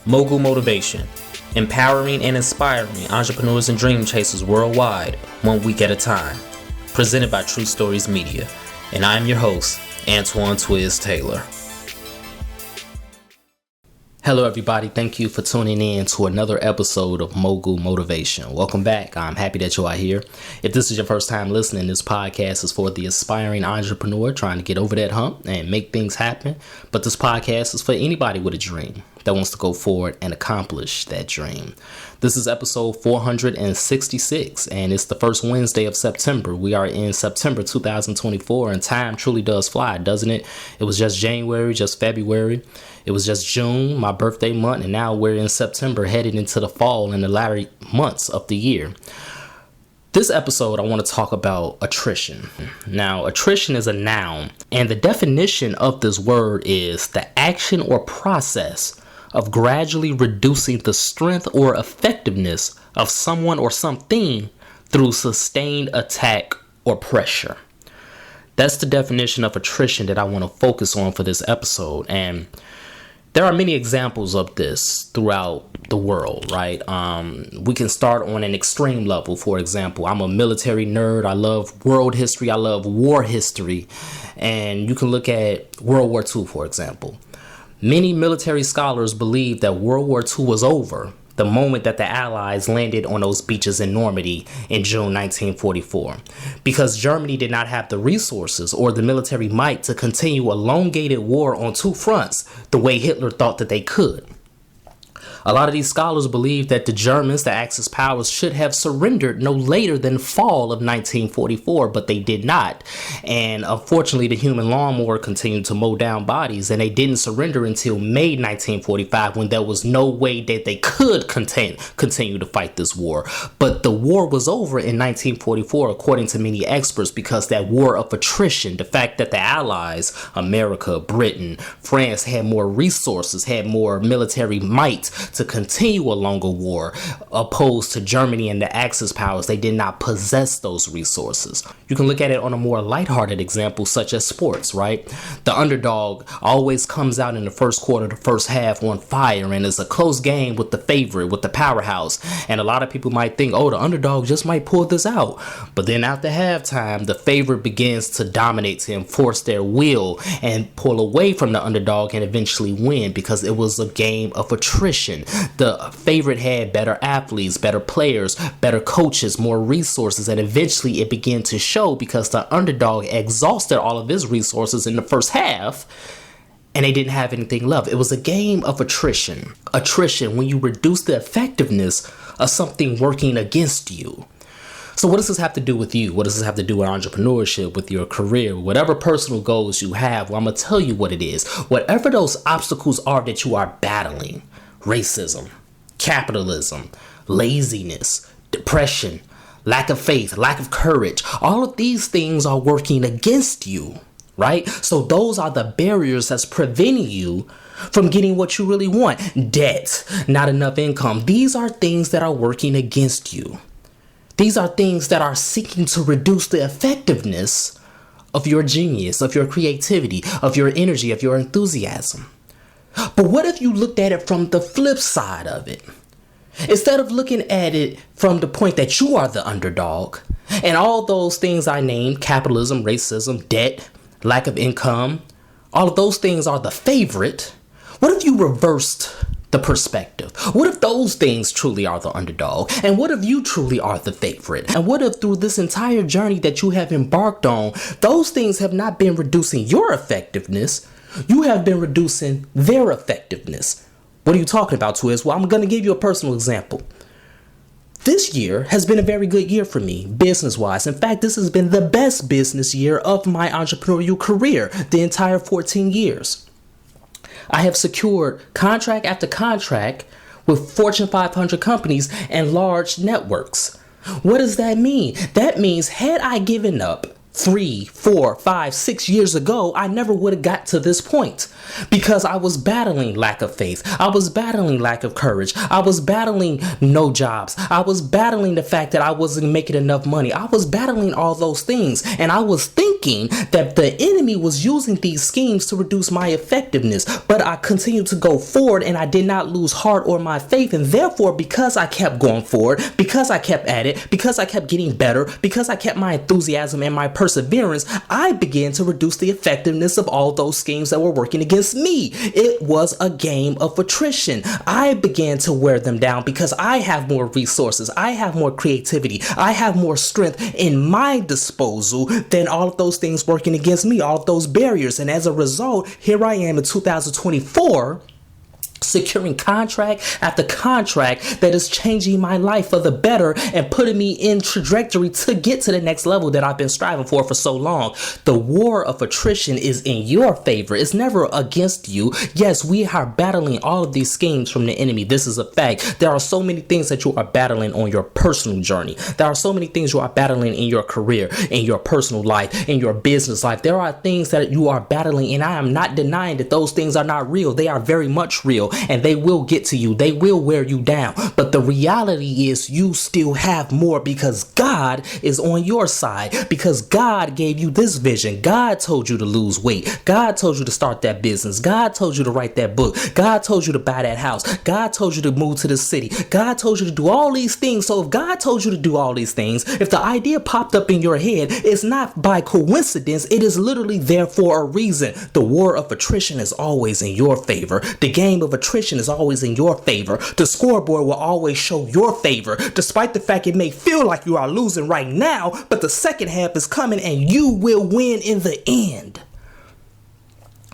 Mogul Motivation, empowering and inspiring entrepreneurs and dream chasers worldwide, 1 week at a time. Presented by True Stories Media, and I am your host, Antoine Twiz Taylor. Hello everybody, thank you for tuning in to another episode of Mogul Motivation. Welcome back. I'm happy that you are here. If this is your first time listening, this podcast is for the aspiring entrepreneur trying to get over that hump and make things happen. But this podcast is for anybody with a dream that wants to go forward and accomplish that dream. This is episode 466, and it's the first Wednesday of September. We are in September 2024, and time truly does fly, doesn't it? It was just January, just February. It was just June, my birthday month, and now we're in September, headed into the fall and the latter months of the year. This episode, I want to talk about attrition. Now, attrition is a noun, and the definition of this word is the action or process of gradually reducing the strength or effectiveness of someone or something through sustained attack or pressure. That's the definition of attrition that I want to focus on for this episode. And there are many examples of this throughout the world, right? We can start on an extreme level. For example, I'm a military nerd. I love world history. I love war history. And you can look at World War II, for example. Many military scholars believe that World War II was over the moment that the Allies landed on those beaches in Normandy in June 1944, because Germany did not have the resources or the military might to continue a elongated war on two fronts the way Hitler thought that they could. A lot of these scholars believe that the Germans, the Axis powers, should have surrendered no later than fall of 1944, but they did not. And unfortunately, the human lawnmower continued to mow down bodies, and they didn't surrender until May 1945, when there was no way that they could continue to fight this war. But the war was over in 1944, according to many experts, because that war of attrition, the fact that the Allies, America, Britain, France, had more resources, had more military might to continue a longer war, opposed to Germany and the Axis powers. They did not possess those resources. You can look at it on a more lighthearted example, such as sports, right? The underdog always comes out in the first quarter, the first half on fire, and it's a close game with the favorite, with the powerhouse. And a lot of people might think, oh, the underdog just might pull this out. But then after halftime, the favorite begins to dominate, to enforce their will and pull away from the underdog and eventually win, because it was a game of attrition. The favorite had better athletes, better players, better coaches, more resources, and eventually it began to show because the underdog exhausted all of his resources in the first half and they didn't have anything left. It was a game of attrition. Attrition, when you reduce the effectiveness of something working against you. So what does this have to do with you? What does this have to do with entrepreneurship, with your career, whatever personal goals you have? Well, I'm going to tell you what it is. Whatever those obstacles are that you are battling, racism, capitalism, laziness, depression, lack of faith, lack of courage, all of these things are working against you, right? So those are the barriers that's preventing you from getting what you really want. Debt, not enough income. These are things that are working against you. These are things that are seeking to reduce the effectiveness of your genius, of your creativity, of your energy, of your enthusiasm. But what if you looked at it from the flip side of it? Instead of looking at it from the point that you are the underdog and all those things I named, capitalism, racism, debt, lack of income, all of those things are the favorite. What if you reversed the perspective? What if those things truly are the underdog? And what if you truly are the favorite? And what if through this entire journey that you have embarked on, those things have not been reducing your effectiveness? You have been reducing their effectiveness. What are you talking about, Twiz? Well, I'm going to give you a personal example. This year has been a very good year for me, business-wise. In fact, this has been the best business year of my entrepreneurial career, the entire 14 years. I have secured contract after contract with Fortune 500 companies and large networks. What does that mean? That means had I given up 3, 4, 5, 6 years ago, I never would have got to this point because I was battling lack of faith. I was battling lack of courage. I was battling no jobs. I was battling the fact that I wasn't making enough money. I was battling all those things, and I was thinking thinking that the enemy was using these schemes to reduce my effectiveness. But I continued to go forward, and I did not lose heart or my faith. And therefore, because I kept going forward, because I kept at it, because I kept getting better, because I kept my enthusiasm and my perseverance, I began to reduce the effectiveness of all those schemes that were working against me. It was a game of attrition. I began to wear them down because I have more resources, I have more creativity, I have more strength in my disposal than all of those things working against me, all of those barriers. And as a result, here I am in 2024, securing contract after contract that is changing my life for the better and putting me in trajectory to get to the next level that I've been striving for so long. The war of attrition is in your favor. It's never against you. Yes, we are battling all of these schemes from the enemy. This is a fact. There are so many things that you are battling on your personal journey. There are so many things you are battling in your career, in your personal life, in your business life. There are things that you are battling, and I am not denying that those things are not real. They are very much real. And they will get to you. They will wear you down. But the reality is you still have more because God is on your side, because God gave you this vision. God told you to lose weight. God told you to start that business. God told you to write that book. God told you to buy that house. God told you to move to the city. God told you to do all these things. So if God told you to do all these things, if the idea popped up in your head, it's not by coincidence. It is literally there for a reason. The war of attrition is always in your favor. The game of attrition is always in your favor. The scoreboard will always show your favor, despite the fact it may feel like you are losing right now, but the second half is coming and you will win in the end.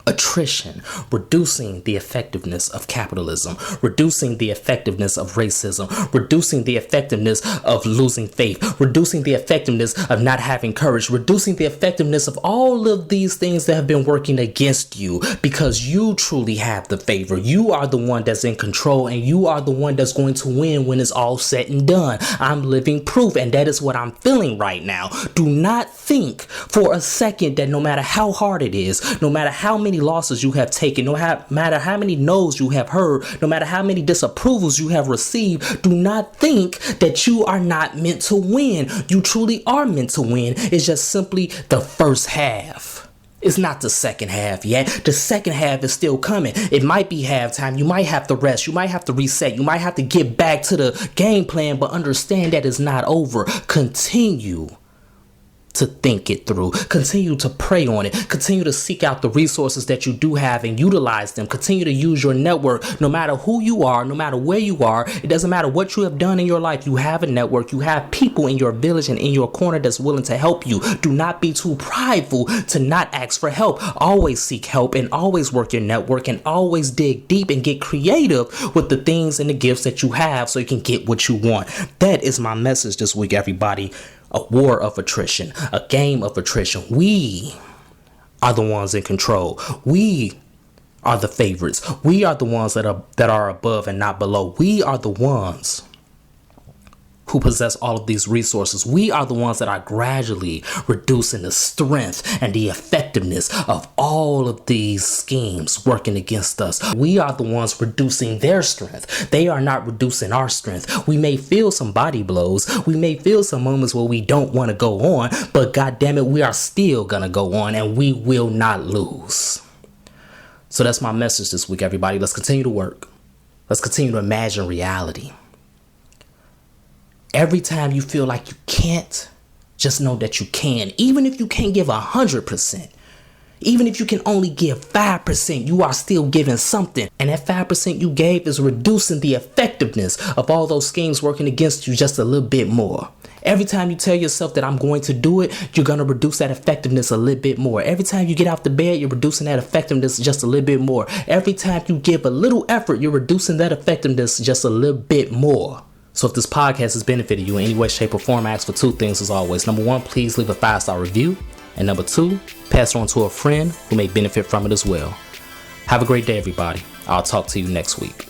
Attrition, reducing the effectiveness of capitalism, reducing the effectiveness of racism, reducing the effectiveness of losing faith, reducing the effectiveness of not having courage, reducing the effectiveness of all of these things that have been working against you, because you truly have the favor. You are the one that's in control, and you are the one that's going to win when it's all said and done. I'm living proof, and that is what I'm feeling right now. Do not think for a second that no matter how hard it is, no matter how many losses you have taken, no matter how many no's you have heard, no matter how many disapprovals you have received, do not think that you are not meant to win. You truly are meant to win. It's just simply the first half. It's not the second half yet. The second half is still coming. It might be halftime. You might have to rest. You might have to reset. You might have to get back to the game plan, but understand that it's not over. Continue to think it through. Continue to pray on it. Continue to seek out the resources that you do have and utilize them. Continue to use your network. No matter who you are, no matter where you are, it doesn't matter what you have done in your life. You have a network. You have people in your village and in your corner that's willing to help you. Do not be too prideful to not ask for help. Always seek help and always work your network and always dig deep and get creative with the things and the gifts that you have so you can get what you want. That is my message this week, everybody. A war of attrition, a game of attrition. We are the ones in control. We are the favorites. We are the ones that are above and not below. We are the ones who possess all of these resources. We are the ones that are gradually reducing the strength and the effectiveness of all of these schemes working against us. We are the ones reducing their strength. They are not reducing our strength. We may feel some body blows. We may feel some moments where we don't want to go on, but God damn it, we are still going to go on and we will not lose. So that's my message this week, everybody. Let's continue to work. Let's continue to imagine reality. Every time you feel like you can't, just know that you can. Even if you can't give 100%, even if you can only give 5%, you are still giving something. And that 5% you gave is reducing the effectiveness of all those schemes working against you just a little bit more. Every time you tell yourself that I'm going to do it, you're going to reduce that effectiveness a little bit more. Every time you get out the bed, you're reducing that effectiveness just a little bit more. Every time you give a little effort, you're reducing that effectiveness just a little bit more. So if this podcast has benefited you in any way, shape, or form, I ask for two things as always. Number one, please leave a 5-star review. And number two, pass it on to a friend who may benefit from it as well. Have a great day, everybody. I'll talk to you next week.